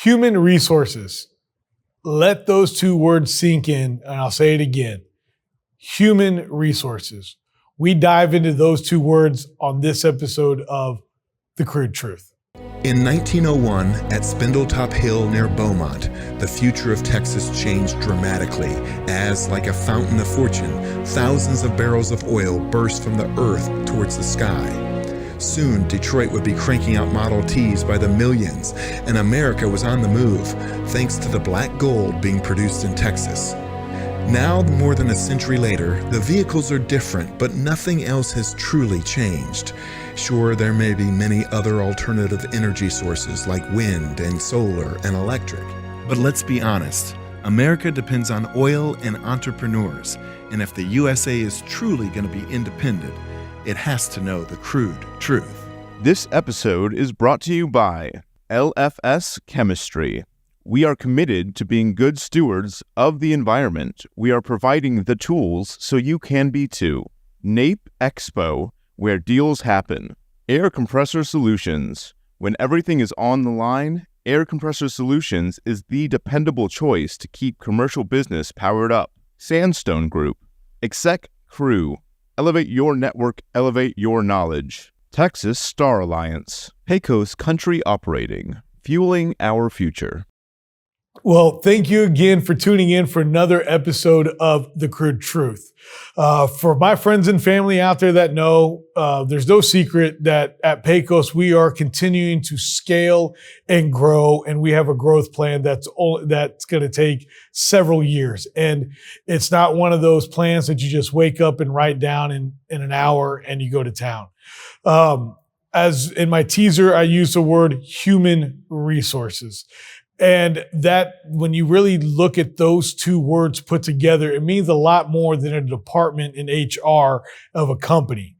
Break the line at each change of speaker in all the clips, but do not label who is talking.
Human resources. Let those two words sink in, and I'll say it again. Human resources. We dive into those two words on this episode of The Crude Truth.
In 1901, at Spindletop Hill near Beaumont, the future of Texas changed dramatically as, like a fountain of fortune, thousands of barrels of oil burst from the earth towards the sky. Soon, Detroit would be cranking out Model Ts by the millions, and America was on the move, thanks to the black gold being produced in Texas. Now, more than a century later, the vehicles are different, but nothing else has truly changed. Sure, there may be many other alternative energy sources like wind and solar and electric. But let's be honest, America depends on oil and entrepreneurs, and if the USA is truly going to be independent, it has to know the crude truth.
This episode is brought to you by LFS Chemistry. We are committed to being good stewards of the environment. We are providing the tools so you can be too. NAPE Expo, where deals happen. Air Compressor Solutions. When everything is on the line, Air Compressor Solutions is the dependable choice to keep commercial business powered up. Sandstone Group. Exec Crew. Elevate your network, elevate your knowledge. Texas Star Alliance. Pecos Country Operating. Fueling our future.
Well, thank you again for tuning in for another episode of The Crude Truth. For my friends and family out there that know, there's no secret that at Pecos, we are continuing to scale and grow, and we have a growth plan that's going to take several years. And it's not one of those plans that you just wake up and write down in an hour and you go to town. As in my teaser, I use the word human resources. And that, when you really look at those two words put together, it means a lot more than a department in HR of a company.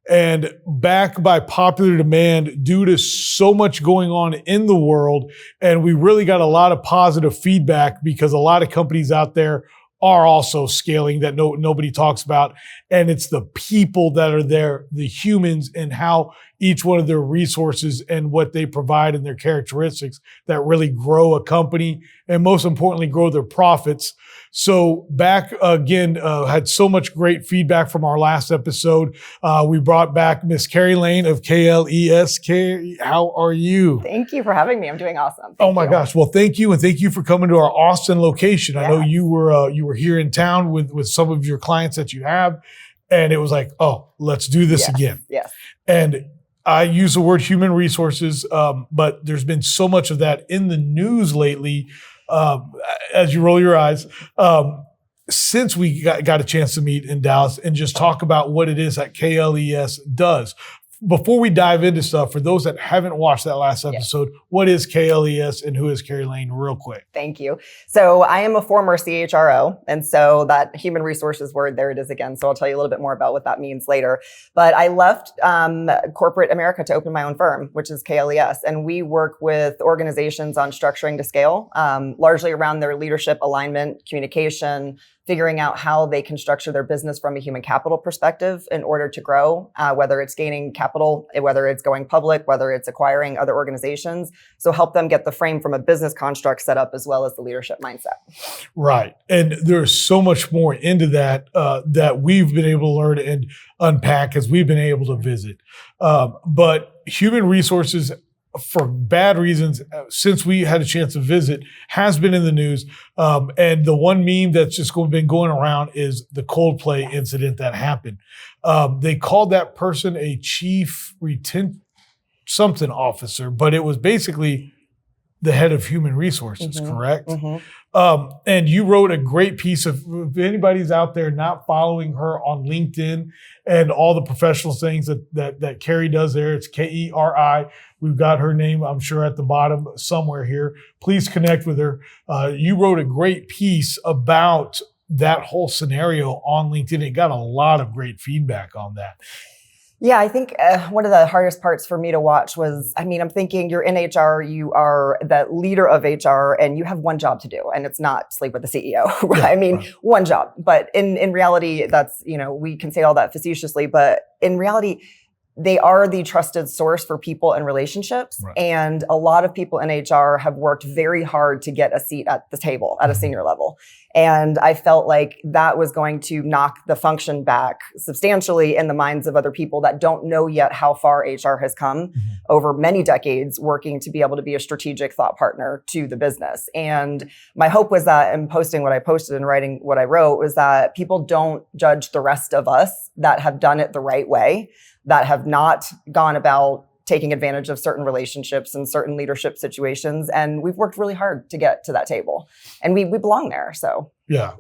And backed by popular demand due to so much going on in the world, and we really got a lot of positive feedback because a lot of companies out there are also scaling that nobody talks about. And it's the people that are there, the humans, and how each one of their resources and what they provide and their characteristics that really grow a company and most importantly, grow their profits. So back again, had so much great feedback from our last episode. We brought back Miss Keri Laine of KLES. Keri, how are you?
Thank you for having me. I'm doing awesome.
Oh my gosh. Well, thank you. And thank you for coming to our Austin location. I know you were here in town with some of your clients that you have. And it was like, oh, let's do this again.
Yes.
And I use the word human resources, but there's been so much of that in the news lately, as you roll your eyes, since we got a chance to meet in Dallas and just talk about what it is that KLES does. Before we dive into stuff, for those that haven't watched that last episode, what is KLES and who is Keri Laine, real quick?
Thank you. So I am a former CHRO, and so that human resources word, there it is again. So I'll tell you a little bit more about what that means later. But I left corporate America to open my own firm, which is KLES, and we work with organizations on structuring to scale, largely around their leadership alignment, communication, figuring out how they can structure their business from a human capital perspective in order to grow, whether it's gaining capital, whether it's going public, whether it's acquiring other organizations. So help them get the frame from a business construct set up as well as the leadership mindset.
Right. And there's so much more into that that we've been able to learn and unpack as we've been able to visit. But human resources, for bad reasons, since we had a chance to visit, has been in the news. And the one meme that's just been going around is the Coldplay incident that happened. They called that person a chief something officer, but it was basically the head of human resources, correct? And you wrote a great piece of, if anybody's out there not following her on LinkedIn and all the professional things that Keri does there, it's Keri. We've got her name, I'm sure, at the bottom somewhere here. Please connect with her. You wrote a great piece about that whole scenario on LinkedIn. It got a lot of great feedback on that.
Yeah, I think one of the hardest parts for me to watch was, I'm thinking you're in HR, you are the leader of HR, and you have one job to do, and it's not sleep with the CEO, right?
Yeah,
one job. But in reality, that's, we can say all that facetiously, but in reality, they are the trusted source for people and relationships.
Right.
And a lot of people in HR have worked very hard to get a seat at the table at a senior level. And I felt like that was going to knock the function back substantially in the minds of other people that don't know yet how far HR has come over many decades working to be able to be a strategic thought partner to the business. And my hope was that in posting what I posted and writing what I wrote was that people don't judge the rest of us that have done it the right way, that have not gone about taking advantage of certain relationships and certain leadership situations. And we've worked really hard to get to that table. And we belong there, so.
Yeah,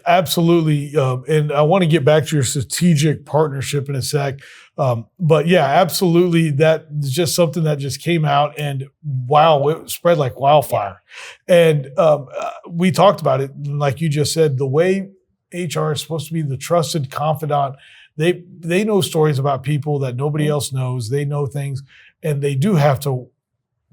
absolutely. And I want to get back to your strategic partnership in a sec. But yeah, absolutely. That's just something that just came out and wow, it spread like wildfire. And we talked about it. And like you just said, the way HR is supposed to be the trusted confidant. They know stories about people that nobody else knows. They know things, and they do have to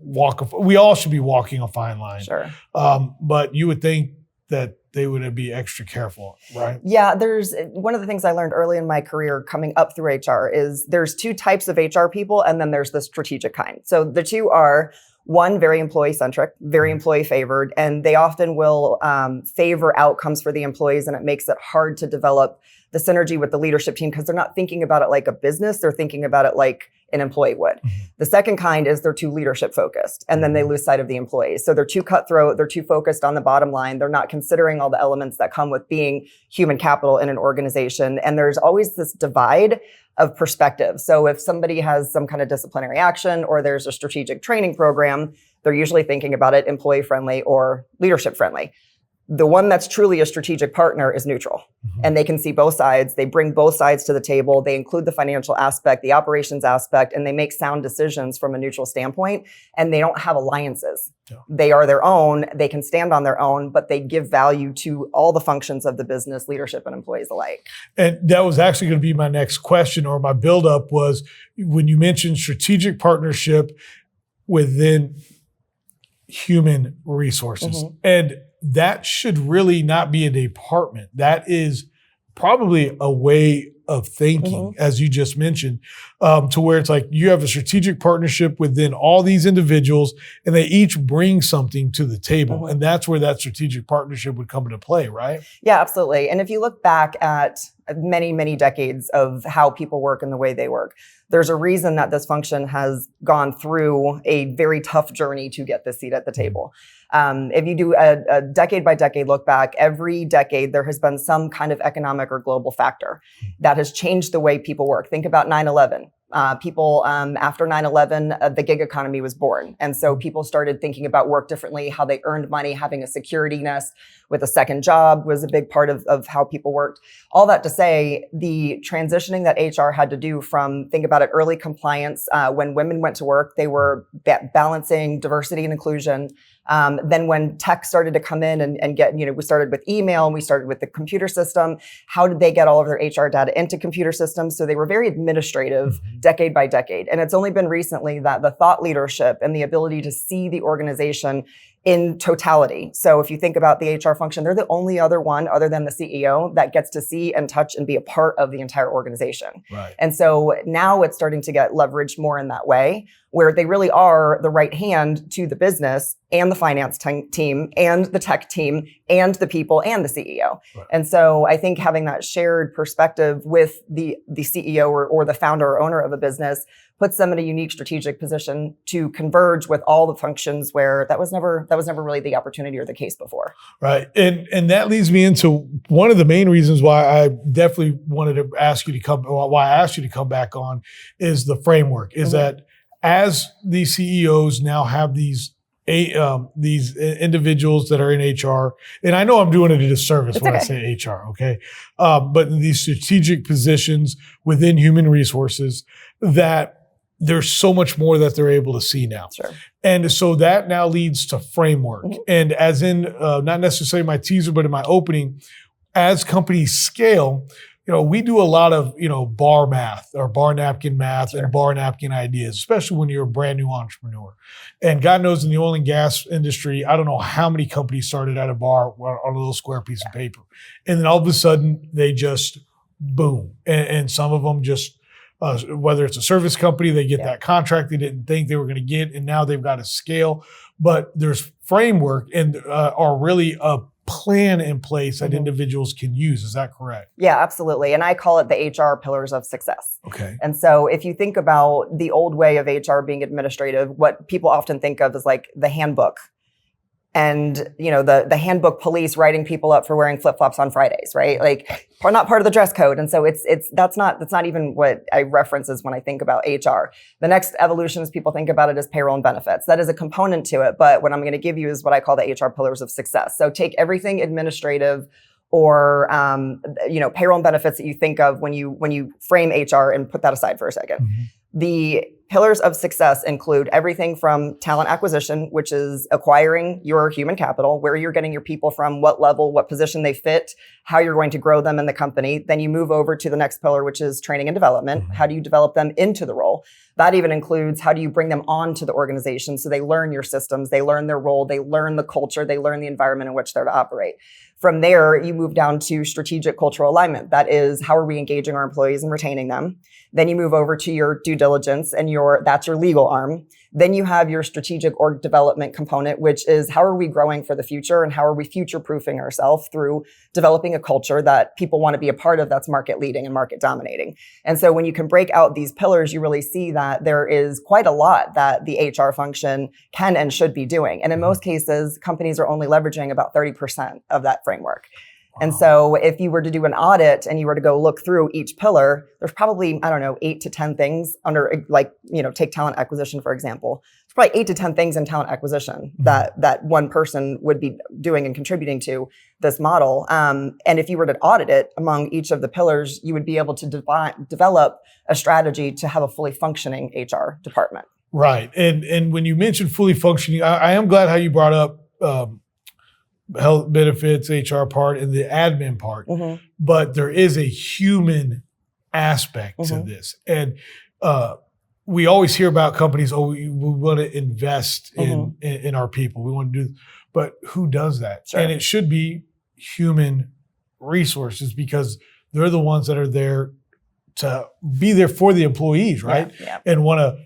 we all should be walking a fine line.
Sure.
But you would think that they would be extra careful, right?
Yeah, there's one of the things I learned early in my career coming up through HR is there's two types of HR people, and then there's the strategic kind. So the two are, one, very employee-centric, very employee-favored, and they often will favor outcomes for the employees, and it makes it hard to develop the synergy with the leadership team because they're not thinking about it like a business, they're thinking about it like an employee would. The second kind is they're too leadership focused, and then they lose sight of the employees. So they're too cutthroat, they're too focused on the bottom line, they're not considering all the elements that come with being human capital in an organization, and there's always this divide of perspective. So if somebody has some kind of disciplinary action or there's a strategic training program, they're usually thinking about it employee friendly or leadership friendly. The one that's truly a strategic partner is neutral, and they can see both sides. They bring both sides to the table. They include the financial aspect, the operations aspect, and they make sound decisions from a neutral standpoint, and they don't have alliances. Yeah. They are their own. They can stand on their own, but they give value to all the functions of the business, leadership and employees alike.
And that was actually going to be my next question, or my buildup was when you mentioned strategic partnership within human resources. And that should really not be a department. That is probably a way of thinking, as you just mentioned, to where it's like you have a strategic partnership within all these individuals and they each bring something to the table. And that's where that strategic partnership would come into play, right?
Yeah, absolutely. And if you look back at many, many decades of how people work and the way they work, there's a reason that this function has gone through a very tough journey to get this seat at the table. If you do a decade by decade look back, every decade there has been some kind of economic or global factor that has changed the way people work. Think about 9/11. People, after 9/11, the gig economy was born. And so people started thinking about work differently, how they earned money, having a security nest with a second job was a big part of how people worked. All that to say, the transitioning that HR had to do from, think about it, early compliance, when women went to work, they were balancing diversity and inclusion. Then when tech started to come in and get, we started with email and we started with the computer system. How did they get all of their HR data into computer systems? So they were very administrative decade by decade. And it's only been recently that the thought leadership and the ability to see the organization in totality. So if you think about the HR function, they're the only other one other than the CEO that gets to see and touch and be a part of the entire organization.
Right.
And so now it's starting to get leveraged more in that way, where they really are the right hand to the business and the finance team and the tech team and the people and the CEO. Right. And so I think having that shared perspective with the CEO or the founder or owner of a business puts them in a unique strategic position to converge with all the functions where that was never really the opportunity or the case before.
Right. And that leads me into one of the main reasons why I definitely wanted to ask you to why I asked you to come back on is the framework, is that as these CEOs now have these individuals that are in HR, and I know I'm doing it a disservice when I say HR, okay? But in these strategic positions within human resources, that there's so much more that they're able to see now.
Sure.
And so that now leads to framework. And as in, not necessarily my teaser, but in my opening, as companies scale, we do a lot of, bar math or bar napkin math and bar napkin ideas, especially when you're a brand new entrepreneur. And God knows in the oil and gas industry, I don't know how many companies started at a bar on a little square piece of paper. And then all of a sudden they just boom. And some of them just whether it's a service company, they get
Yeah.
that contract they didn't think they were going to get, and now they've got to scale. But there's framework and are really a plan in place that individuals can use. Is that correct?
Yeah, absolutely. And I call it the HR pillars of success.
Okay.
And so if you think about the old way of HR being administrative, what people often think of is like the handbook. And, you know, the handbook police writing people up for wearing flip-flops on Fridays, right? Like, not part of the dress code. And so that's not even what I reference when I think about HR. The next evolution is people think about it as payroll and benefits. That is a component to it. But what I'm going to give you is what I call the HR pillars of success. So take everything administrative or, payroll and benefits that you think of when you frame HR, and put that aside for a second.
Mm-hmm.
The pillars of success include everything from talent acquisition, which is acquiring your human capital, where you're getting your people from, what level, what position they fit, how you're going to grow them in the company. Then you move over to the next pillar, which is training and development.
Mm-hmm.
How do you develop them into the role? That even includes how do you bring them onto the organization so they learn your systems, they learn their role, they learn the culture, they learn the environment in which they're to operate. From there, you move down to strategic cultural alignment. That is, how are we engaging our employees and retaining them? Then you move over to your due diligence, and that's your legal arm. Then you have your strategic org development component, which is how are we growing for the future and how are we future-proofing ourselves through developing a culture that people want to be a part of, that's market leading and market dominating. And so when you can break out these pillars, you really see that there is quite a lot that the HR function can and should be doing. And in most cases, companies are only leveraging about 30% of that framework. And so if you were to do an audit and you were to go look through each pillar, there's probably, 8 to 10 things under, take talent acquisition, for example. There's probably 8 to 10 things in talent acquisition that one person would be doing and contributing to this model. And if you were to audit it among each of the pillars, you would be able to develop a strategy to have a fully functioning HR department.
Right. And when you mentioned fully functioning, I am glad how you brought up health benefits, HR part, and the admin part.
Mm-hmm.
But there is a human aspect to this. And we always hear about companies, we want to invest in our people. We want to do, but who does that?
Sure.
And it should be human resources, because they're the ones that are there to be there for the employees, right?
Yeah.
And want to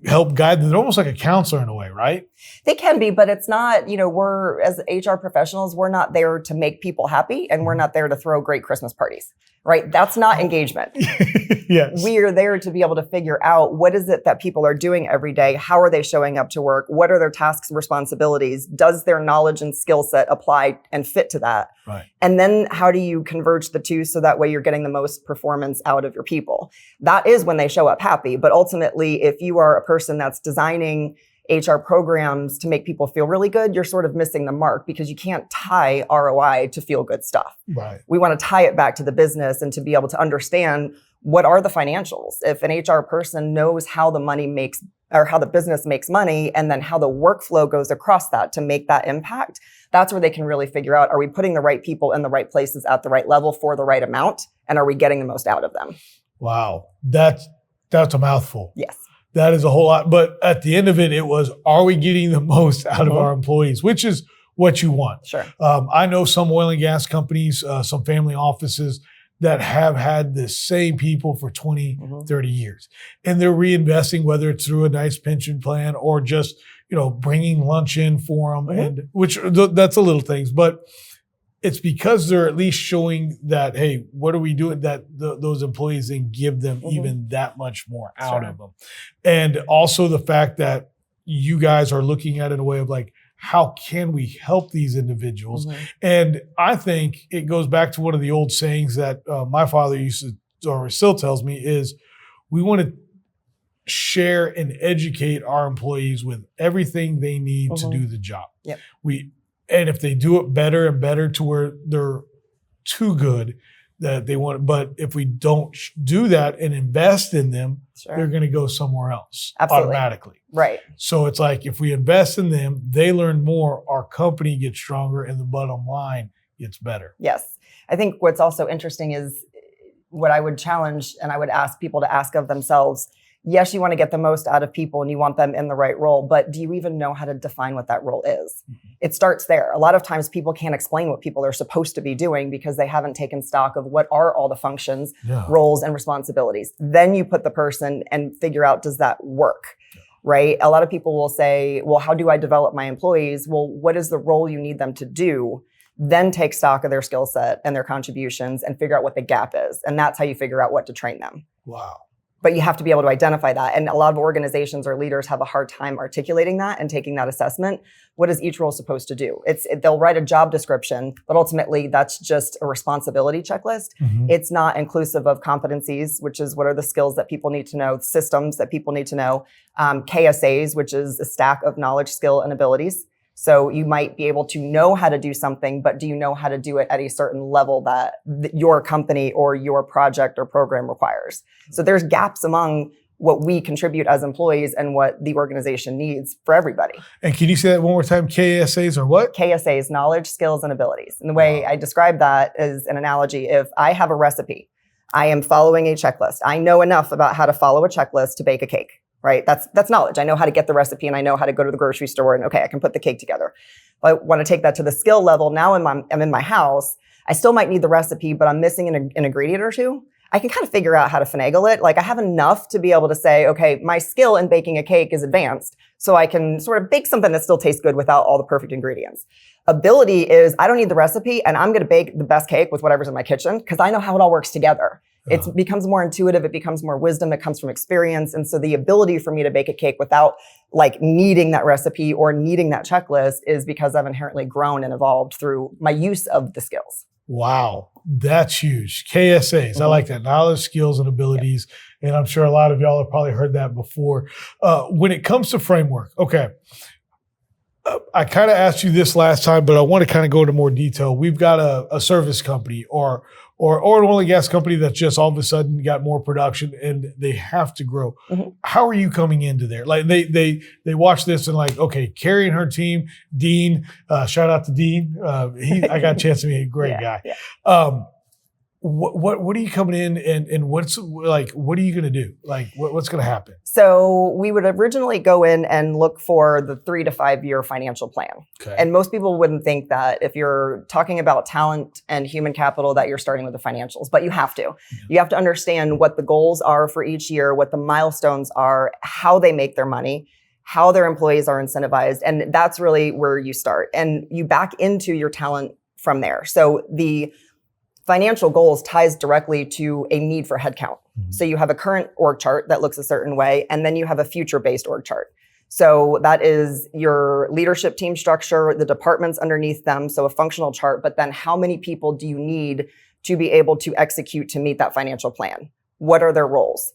help guide them. They're almost like a counselor in a way, right?
They can be, but it's not, we're, as HR professionals, we're not there to make people happy, and we're not there to throw great Christmas parties, right? That's not engagement.
Yes.
We are there to be able to figure out what is it that people are doing every day? How are they showing up to work? What are their tasks and responsibilities? Does their knowledge and skill set apply and fit to that?
Right.
And then how do you converge the two so that way you're getting the most performance out of your people? That is when they show up happy. But ultimately, if you are a person that's designing HR programs to make people feel really good, you're sort of missing the mark, because you can't tie ROI to feel good stuff.
Right.
We want to tie it back to the business and to be able to understand what are the financials. If an HR person knows how the money makes, or how the business makes money, and then how the workflow goes across that to make that impact, that's where they can really figure out, are we putting the right people in the right places at the right level for the right amount? And are we getting the most out of them?
Wow. That's a mouthful.
Yes.
That is a whole lot. But at the end of it, it was, are we getting the most out of our employees, which is what you want.
Sure.
I know some oil and gas companies, some family offices that have had the same people for 20, 30 years. And they're reinvesting, whether it's through a nice pension plan or just, bringing lunch in for them, and which that's the little things. But it's because they're at least showing that, hey, what are we doing that those employees, and give them even that much more out of them. And also the fact that you guys are looking at it in a way of like, how can we help these individuals? And I think it goes back to one of the old sayings that my father used to, or still tells me, is we want to share and educate our employees with everything they need to do the job.
Yep.
And if they do it better and better to where they're too good that they want, but if we don't do that and invest in them, they're going to go somewhere else automatically.
Right.
So it's like, if we invest in them, they learn more, our company gets stronger, and the bottom line gets better.
Yes. I think what's also interesting is what I would challenge, and I would ask people to ask of themselves, yes, you want to get the most out of people and you want them in the right role, but do you even know how to define what that role is? It starts there. A lot of times people can't explain what people are supposed to be doing because they haven't taken stock of what are all the functions, roles, and responsibilities. Then you put the person and figure out, does that work? Right? A lot of people will say, well, how do I develop my employees? Well, what is the role you need them to do? Then take stock of their skill set and their contributions and figure out what the gap is. And that's how you figure out what to train them.
Wow.
But you have to be able to identify that. And a lot of organizations or leaders have a hard time articulating that and taking that assessment. What is each role supposed to do? They'll write a job description, but ultimately that's just a responsibility checklist. It's not inclusive of competencies, which is what are the skills that people need to know, systems that people need to know, KSAs, which is a stack of knowledge, skill, and abilities. So you might be able to know how to do something, but do you know how to do it at a certain level that your company or your project or program requires? So there's gaps among what we contribute as employees and what the organization needs for everybody.
And can you say that one more time? KSAs or what?
KSAs, knowledge, skills, and abilities. And the way I describe that is an analogy. If I have a recipe, I am following a checklist. I know enough about how to follow a checklist to bake a cake. Right? That's knowledge. I know how to get the recipe and I know how to go to the grocery store and okay, I can put the cake together. But I want to take that to the skill level. Now I'm in my house. I still might need the recipe, but I'm missing an ingredient or two. I can kind of figure out how to finagle it. Like I have enough to be able to say, okay, my skill in baking a cake is advanced. So I can sort of bake something that still tastes good without all the perfect ingredients. Ability is I don't need the recipe and I'm going to bake the best cake with whatever's in my kitchen because I know how it all works together. It becomes more intuitive. It becomes more wisdom. It comes from experience. And so the ability for me to bake a cake without like needing that recipe or needing that checklist is because I've inherently grown and evolved through my use of the skills.
Wow. That's huge. KSAs. I like that. Knowledge, skills, and abilities. And I'm sure a lot of y'all have probably heard that before. When it comes to framework, okay. I kind of asked you this last time, but I want to kind of go into more detail. We've got a service company or an oil and gas company that just all of a sudden got more production and they have to grow. How are you coming into there? Like they watch this and like, okay, Keri and her team, Dean, shout out to Dean. I got a chance to meet a great guy. What are you coming in and what's like, what are you going to do? Like what's going to happen?
So we would originally go in and look for the 3 to 5 year financial plan. Okay. And most people wouldn't think that if you're talking about talent and human capital that you're starting with the financials, but you have to. You have to understand what the goals are for each year, what the milestones are, how they make their money, how their employees are incentivized. And that's really where you start. And you back into your talent from there. So the financial goals ties directly to a need for headcount. So you have a current org chart that looks a certain way, and then you have a future-based org chart. So that is your leadership team structure, the departments underneath them, so a functional chart, but then how many people do you need to be able to execute to meet that financial plan? What are their roles?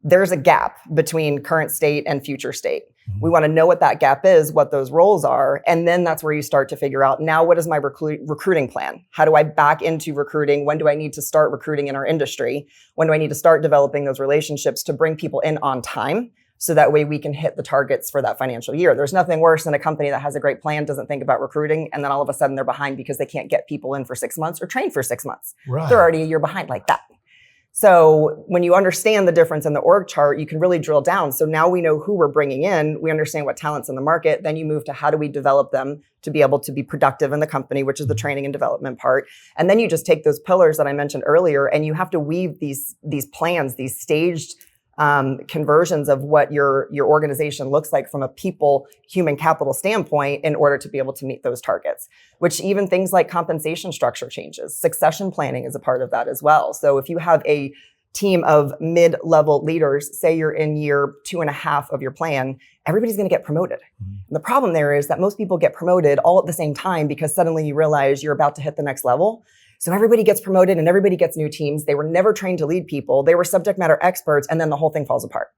There's a gap between current state and future state. We want to know what that gap is, what those roles are, and then that's where you start to figure out, now what is my recruiting plan? How do I back into recruiting? When do I need to start recruiting in our industry? When do I need to start developing those relationships to bring people in on time? So that way we can hit the targets for that financial year. There's nothing worse than a company that has a great plan, doesn't think about recruiting, and then all of a sudden they're behind because they can't get people in for 6 months or train for 6 months. Right. They're already a year behind like that. So when you understand the difference in the org chart, you can really drill down. So now we know who we're bringing in. We understand what talent's in the market. Then you move to how do we develop them to be able to be productive in the company, which is the training and development part. And then you just take those pillars that I mentioned earlier, and you have to weave these plans, these staged conversions of what your organization looks like from a people, human capital standpoint in order to be able to meet those targets, which even things like compensation structure changes. Succession planning is a part of that as well. So if you have a team of mid-level leaders, say you're in year 2.5 of your plan, everybody's going to get promoted. And the problem there is that most people get promoted all at the same time because suddenly you realize you're about to hit the next level. So everybody gets promoted and everybody gets new teams. They were never trained to lead people. They were subject matter experts, and then the whole thing falls apart.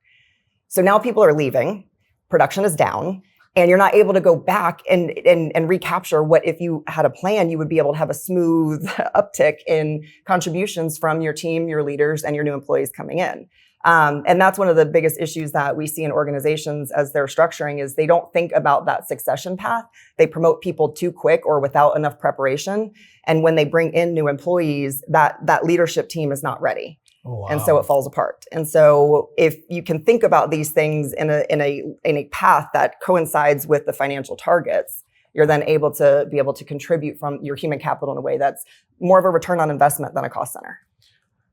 So now people are leaving, production is down, and you're not able to go back and recapture what if you had a plan, you would be able to have a smooth uptick in contributions from your team, your leaders, and your new employees coming in. And that's one of the biggest issues that we see in organizations as they're structuring is they don't think about that succession path. They promote people too quick or without enough preparation. And when they bring in new employees, that leadership team is not ready.
Oh, wow.
And so it falls apart. And so if you can think about these things in a path that coincides with the financial targets, you're then able to contribute from your human capital in a way that's more of a return on investment than a cost center.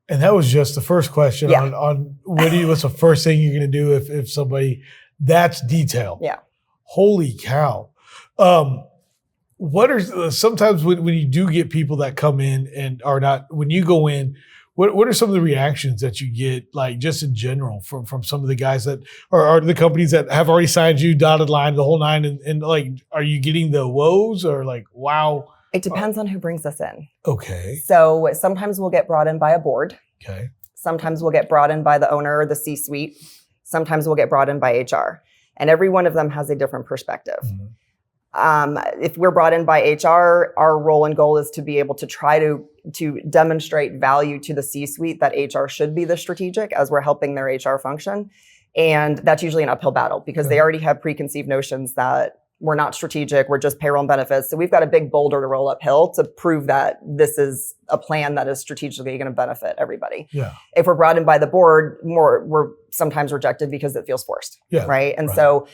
And that was just the first question on what's the first thing you're going to do if somebody, that's detail.
Yeah.
Holy cow. What are sometimes when you do get people that come in and are not, when you go in, what are some of the reactions that you get, like just in general from some of the guys that are the companies that have already signed you, dotted line, the whole nine, and like, are you getting the woes or like, wow?
It depends on who brings us in.
Okay.
So sometimes we'll get brought in by a board.
Okay.
Sometimes we'll get brought in by the owner or the C-suite. Sometimes we'll get brought in by HR. And every one of them has a different perspective. Mm-hmm. If we're brought in by HR, our role and goal is to be able to try to demonstrate value to the C-suite that HR should be the strategic as we're helping their HR function. And that's usually an uphill battle because they already have preconceived notions that we're not strategic, we're just payroll and benefits. So we've got a big boulder to roll uphill to prove that this is a plan that is strategically going to benefit everybody.
Yeah.
If we're brought in by the board, we're sometimes rejected because it feels forced, right? And so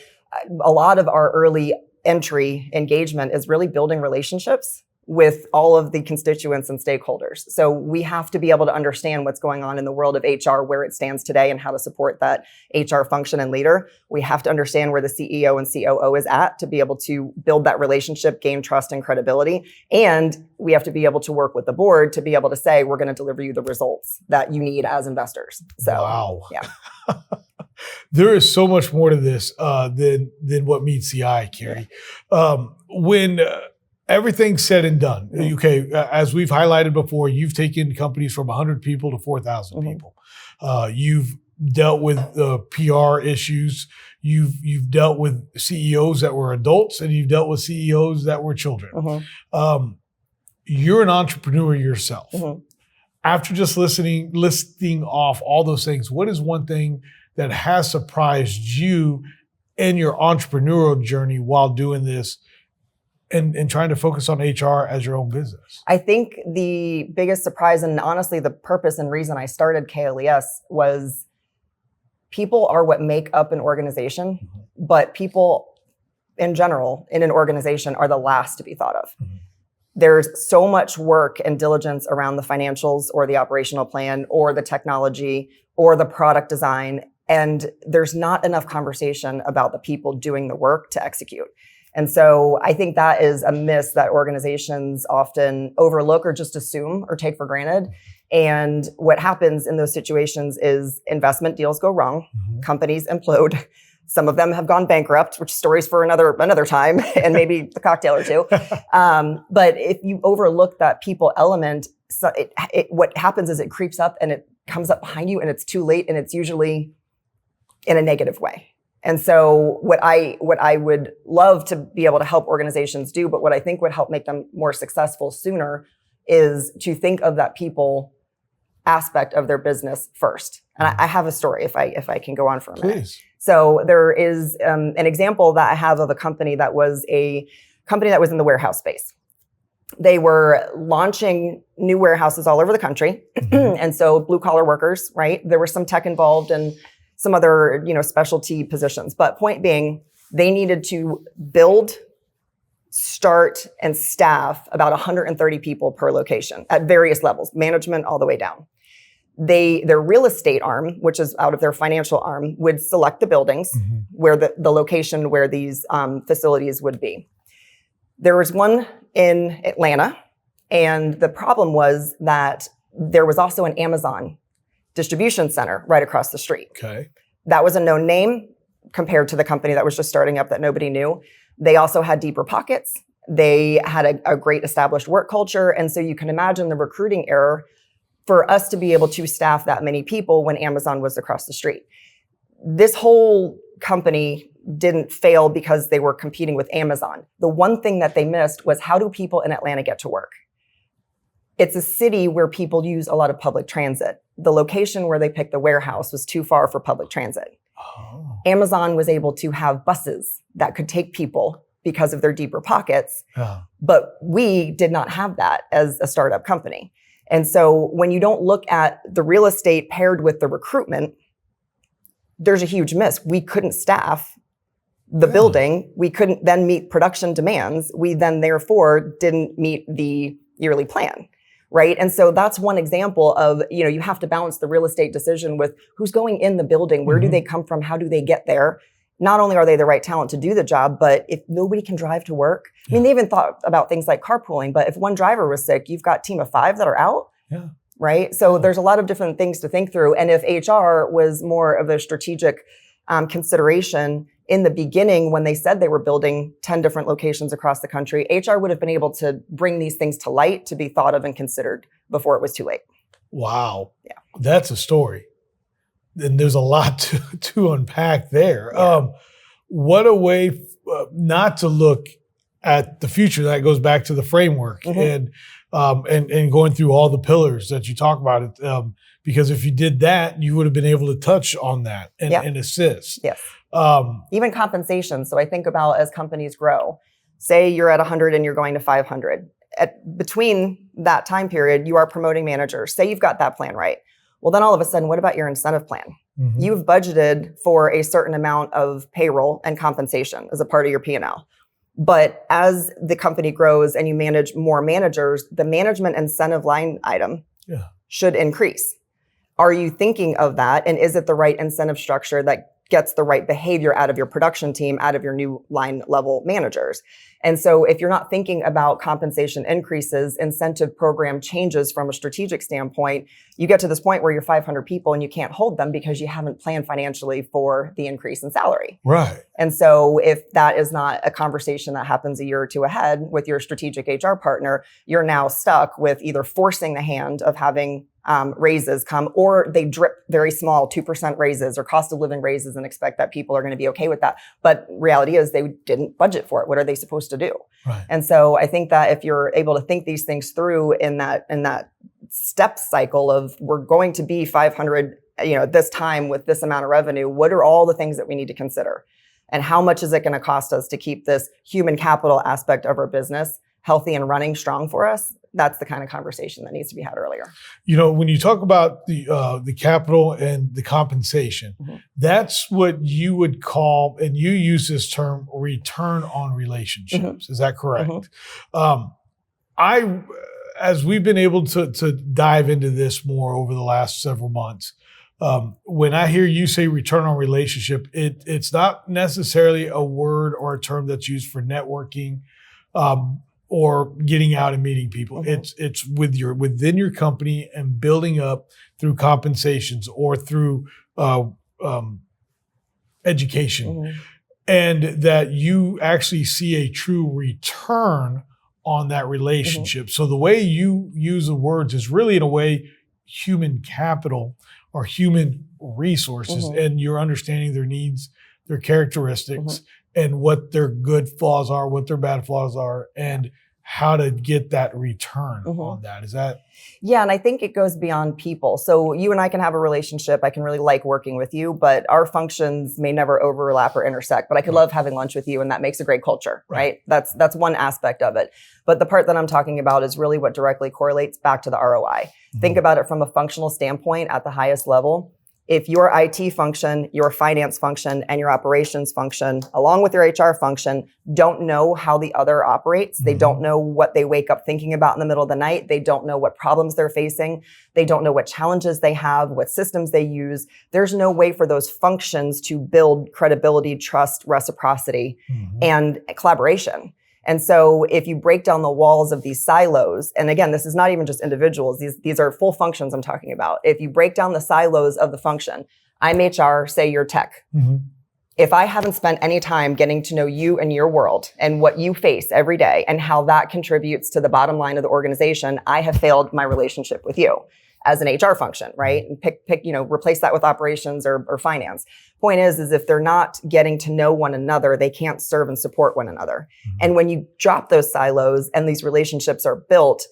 a lot of our early entry engagement is really building relationships with all of the constituents and stakeholders. So we have to be able to understand what's going on in the world of HR, where it stands today and how to support that HR function and leader. We have to understand where the CEO and COO is at to be able to build that relationship, gain trust and credibility. And we have to be able to work with the board to be able to say, we're going to deliver you the results that you need as investors. So,
wow.
Yeah.
There is so much more to this than what meets the eye, Keri. When everything's said and done, okay, as we've highlighted before, you've taken companies from 100 people to 4,000 people. You've dealt with PR issues. You've dealt with CEOs that were adults, and you've dealt with CEOs that were children. You're an entrepreneur yourself. After just listing off all those things, what is one thing that has surprised you in your entrepreneurial journey while doing this and trying to focus on HR as your own business?
I think the biggest surprise, and honestly the purpose and reason I started KLES, was people are what make up an organization, but people in general in an organization are the last to be thought of. There's so much work and diligence around the financials or the operational plan or the technology or the product design, and there's not enough conversation about the people doing the work to execute. And so I think that is a miss that organizations often overlook or just assume or take for granted. And what happens in those situations is investment deals go wrong, companies implode. Some of them have gone bankrupt, which stories for another time, and maybe a cocktail or two. But if you overlook that people element, what happens is it creeps up and it comes up behind you, and it's too late, and it's usually in a negative way. And so what I would love to be able to help organizations do, but what I think would help make them more successful sooner, is to think of that people aspect of their business first. And I have a story if I can go on for a minute.
Please.
So there is an example that I have of a company that was in the warehouse space. They were launching new warehouses all over the country. And so blue collar workers, right? There was some tech involved and some other, specialty positions. But point being, they needed to build, start, and staff about 130 people per location at various levels, management all the way down. Their real estate arm, which is out of their financial arm, would select the buildings where the location where these facilities would be. There was one in Atlanta, and the problem was that there was also an Amazon distribution center right across the street.
Okay.
That was a known name compared to the company that was just starting up that nobody knew. They also had deeper pockets. They had a great established work culture. And so you can imagine the recruiting error for us to be able to staff that many people when Amazon was across the street. This whole company didn't fail because they were competing with Amazon. The one thing that they missed was, how do people in Atlanta get to work? It's a city where people use a lot of public transit. The location where they picked the warehouse was too far for public transit.
Oh.
Amazon was able to have buses that could take people because of their deeper pockets,
Yeah.
but we did not have that as a startup company. And so when you don't look at the real estate paired with the recruitment, there's a huge miss. We couldn't staff the building. We couldn't then meet production demands. We then therefore didn't meet the yearly plan. Right. And so that's one example of, you have to balance the real estate decision with who's going in the building, where do they come from, how do they get there? Not only are they the right talent to do the job, but if nobody can drive to work, I mean, they even thought about things like carpooling, but if one driver was sick, you've got a team of 5 that are out.
Yeah.
Right. So there's a lot of different things to think through. And if HR was more of a strategic consideration in the beginning, when they said they were building 10 different locations across the country, HR would have been able to bring these things to light to be thought of and considered before it was too late.
Wow.
Yeah.
That's a story. And there's a lot to unpack there.
Yeah.
What a way not to look at the future. That goes back to the framework and going through all the pillars that you talk about it. Because if you did that, you would have been able to touch on that and assist.
Yes. Even compensation. So I think about as companies grow, say you're at 100 and you're going to 500. Between that time period, you are promoting managers. Say you've got that plan right. Well, then all of a sudden, what about your incentive plan? You've budgeted for a certain amount of payroll and compensation as a part of your P&L. But as the company grows and you manage more managers, the management incentive line item should increase. Are you thinking of that? And is it the right incentive structure that gets the right behavior out of your production team, out of your new line level managers? And so if you're not thinking about compensation increases, incentive program changes from a strategic standpoint, you get to this point where you're 500 people and you can't hold them because you haven't planned financially for the increase in salary.
Right.
And so if that is not a conversation that happens a year or two ahead with your strategic HR partner, you're now stuck with either forcing the hand of having raises come, or they drip very small 2% raises or cost of living raises and expect that people are going to be okay with that. But reality is they didn't budget for it. What are they supposed to do?
Right.
And so I think that if you're able to think these things through in that step cycle of we're going to be 500, this time with this amount of revenue, what are all the things that we need to consider? And how much is it going to cost us to keep this human capital aspect of our business healthy and running strong for us? That's the kind of conversation that needs to be had earlier.
When you talk about the capital and the compensation, that's what you would call, and you use this term, return on relationships. Is that correct? As we've been able to dive into this more over the last several months, when I hear you say return on relationship, it's not necessarily a word or a term that's used for networking, or getting out and meeting people. It's within your company and building up through compensations or through education, and that you actually see a true return on that relationship. So the way you use the words is really, in a way, human capital or human resources, and you're understanding their needs, their characteristics, and what their good flaws are, what their bad flaws are, and how to get that return on that. Is that?
Yeah. And I think it goes beyond people. So you and I can have a relationship. I can really like working with you, but our functions may never overlap or intersect, but I could love having lunch with you, and that makes a great culture, right? That's one aspect of it. But the part that I'm talking about is really what directly correlates back to the ROI. Think about it from a functional standpoint at the highest level. If your IT function, your finance function, and your operations function, along with your HR function, don't know how the other operates, they don't know what they wake up thinking about in the middle of the night, they don't know what problems they're facing, they don't know what challenges they have, what systems they use, there's no way for those functions to build credibility, trust, reciprocity, and collaboration. And so if you break down the walls of these silos, and again, this is not even just individuals, these are full functions I'm talking about. If you break down the silos of the function, I'm HR, say you're tech. If I haven't spent any time getting to know you and your world and what you face every day and how that contributes to the bottom line of the organization, I have failed my relationship with you as an HR function, right? And replace that with operations or finance. Point is if they're not getting to know one another, they can't serve and support one another. And when you drop those silos and these relationships are built,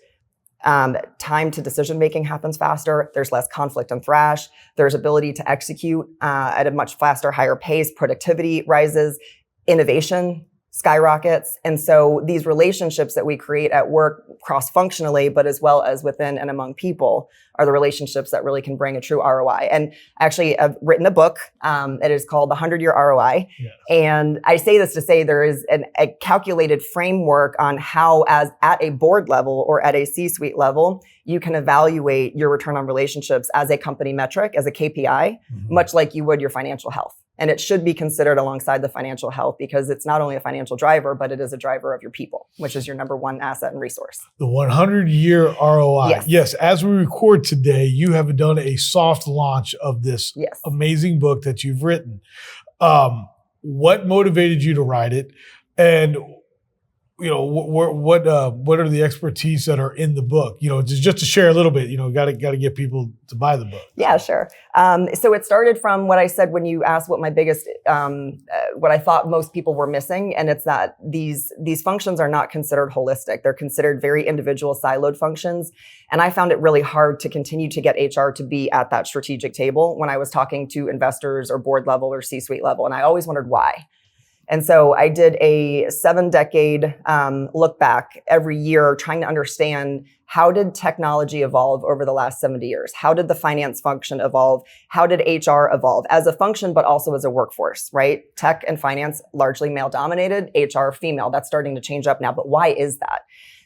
time to decision making happens faster. There's less conflict and thrash. There's ability to execute at a much faster, higher pace. Productivity rises. Innovation skyrockets. And so these relationships that we create at work cross-functionally, but as well as within and among people, are the relationships that really can bring a true ROI. And actually, I've written a book. It is called The 100-Year ROI. Yes. And I say this to say there is a calculated framework on how, as at a board level or at a C-suite level, you can evaluate your return on relationships as a company metric, as a KPI, much like you would your financial health. And it should be considered alongside the financial health, because it's not only a financial driver, but it is a driver of your people, which is your number one asset and resource.
The 100-year ROI. Yes. As we record today, you have done a soft launch of this amazing book that you've written. What motivated you to write it? And what are the expertise that are in the book? Just to share a little bit. Got to get people to buy the book.
Yeah, sure. So it started from what I said when you asked what my biggest, what I thought most people were missing, and it's that these functions are not considered holistic. They're considered very individual, siloed functions, and I found it really hard to continue to get HR to be at that strategic table when I was talking to investors or board level or C-suite level, and I always wondered why. And so I did a 7-decade look back every year, trying to understand, how did technology evolve over the last 70 years? How did the finance function evolve? How did HR evolve as a function, but also as a workforce, right? Tech and finance, largely male dominated, HR female. That's starting to change up now, but why is that?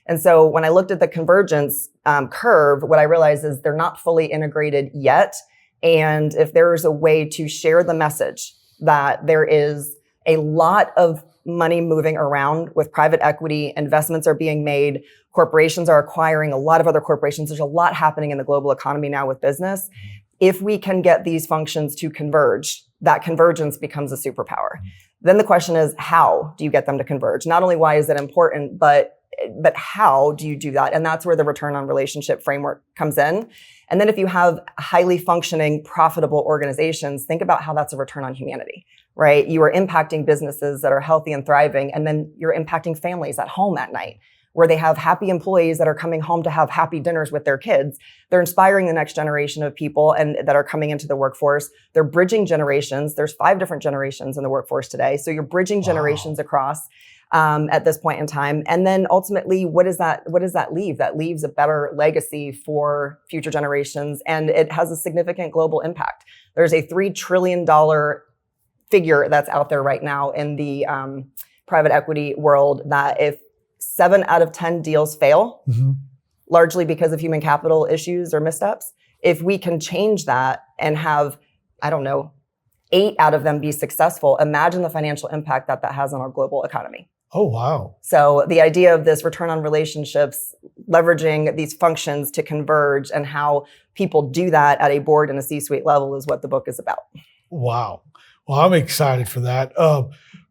And so when I looked at the convergence curve, what I realized is they're not fully integrated yet. And if there is a way to share the message that there is a lot of money moving around with private equity, investments are being made, corporations are acquiring a lot of other corporations. There's a lot happening in the global economy now with business. If we can get these functions to converge, that convergence becomes a superpower. Then the question is, how do you get them to converge? Not only why is it important, but how do you do that? And that's where the return on relationship framework comes in. And then if you have highly functioning, profitable organizations, think about how that's a return on humanity, right? You are impacting businesses that are healthy and thriving, and then you're impacting families at home at night, where they have happy employees that are coming home to have happy dinners with their kids. They're inspiring the next generation of people and that are coming into the workforce. They're bridging generations. There's 5 different generations in the workforce today. So you're bridging generations across at this point in time. And then ultimately, what does that leave? That leaves a better legacy for future generations. And it has a significant global impact. There's a $3 trillion figure that's out there right now in the private equity world, that if 7 out of 10 deals fail, largely because of human capital issues or missteps, if we can change that and have, 8 out of them be successful, imagine the financial impact that has on our global economy.
Oh, wow.
So the idea of this return on relationships, leveraging these functions to converge, and how people do that at a board and a C-suite level is what the book is about.
Wow. Well, I'm excited for that.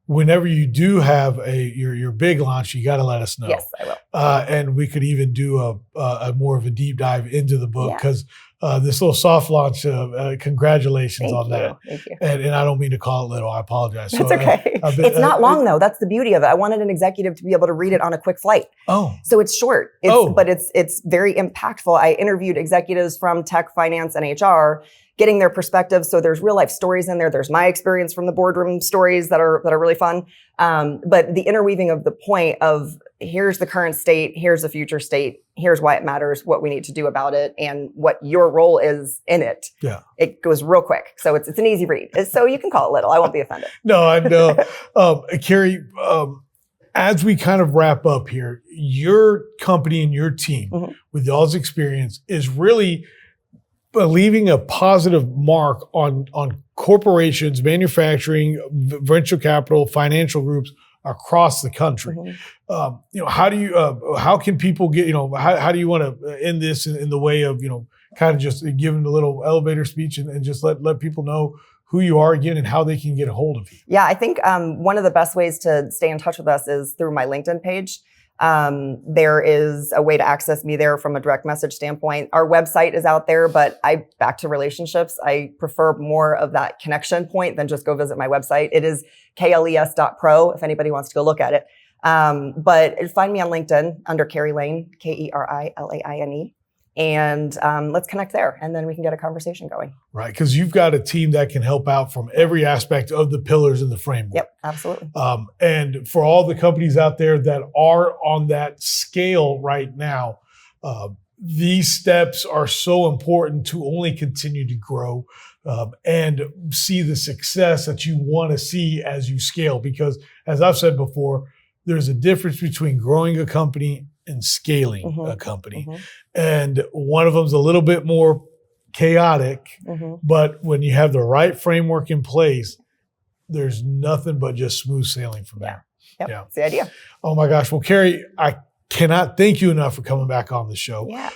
Whenever you do have your big launch, you got to let us know.
Yes, I will.
And we could even do a more of a deep dive into the book, because this little soft launch, congratulations on that.
Thank you.
And I don't mean to call it little. I apologize.
That's okay. It's not long though. That's the beauty of it. I wanted an executive to be able to read it on a quick flight.
Oh.
So it's short. But it's very impactful. I interviewed executives from tech, finance, and HR, getting their perspectives. So there's real life stories in there. There's my experience from the boardroom stories that are really fun. But the interweaving of the point of, here's the current state, here's the future state, here's why it matters, what we need to do about it, and what your role is in it. Yeah. It goes real quick. So it's an easy read. So you can call it little. I won't be offended.
No, I know. Keri, as we kind of wrap up here, your company and your team, with y'all's experience, is really leaving a positive mark on corporations, manufacturing, venture capital, financial groups across the country. How can people get, how do you want to end this in the way of, kind of just giving a little elevator speech and just let people know who you are again and how they can get a hold of you?
Yeah, I think one of the best ways to stay in touch with us is through my LinkedIn page. There is a way to access me there from a direct message standpoint. Our website is out there, but back to relationships, I prefer more of that connection point than just go visit my website. It is KLES.pro if anybody wants to go look at it. But find me on LinkedIn under Keri Laine, Kerilaine. and let's connect there, and then we can get a conversation going.
Right, because you've got a team that can help out from every aspect of the pillars in the framework.
Yep, absolutely.
And for all the companies out there that are on that scale right now, these steps are so important to only continue to grow and see the success that you want to see as you scale. Because as I've said before, there's a difference between growing a company and scaling a company. And one of them's a little bit more chaotic, but when you have the right framework in place, there's nothing but just smooth sailing from there.
Yep. That's the idea.
Oh my gosh. Well, Keri, I cannot thank you enough for coming back on the show.
Yeah.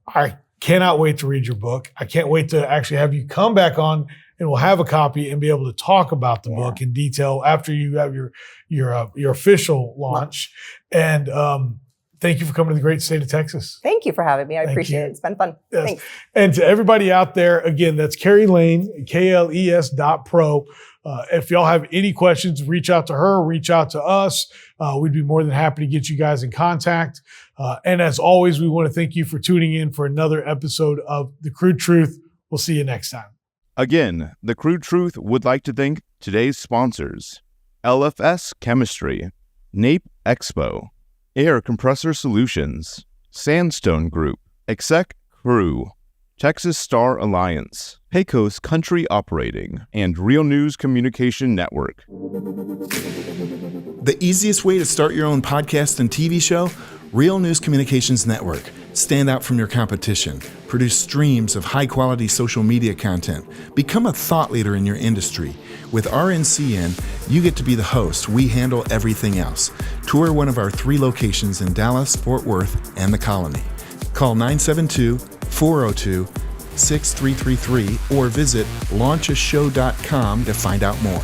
I cannot wait to read your book. I can't wait to actually have you come back on and we'll have a copy and be able to talk about the book in detail after you have your official launch. And thank you for coming to the great state of Texas.
Thank you for having me. I appreciate it. It's been fun.
Yes.
Thanks.
And to everybody out there, again, that's Keri Laine, KLES.pro. If y'all have any questions, reach out to her, reach out to us. We'd be more than happy to get you guys in contact. And as always, we want to thank you for tuning in for another episode of The Crude Truth. We'll see you next time.
Again, The Crude Truth would like to thank today's sponsors: LFS Chemistry, NAPE Expo, Air Compressor Solutions, Sandstone Group, Exec Crew, Texas Star Alliance, Pecos Country Operating, and Real News Communication Network.
The easiest way to start your own podcast and TV show? Real News Communications Network. Stand out from your competition. Produce streams of high-quality social media content. Become a thought leader in your industry. With RNCN, you get to be the host. We handle everything else. Tour one of our 3 locations in Dallas, Fort Worth, and the Colony. Call 972-402-6333 or visit launchashow.com to find out more.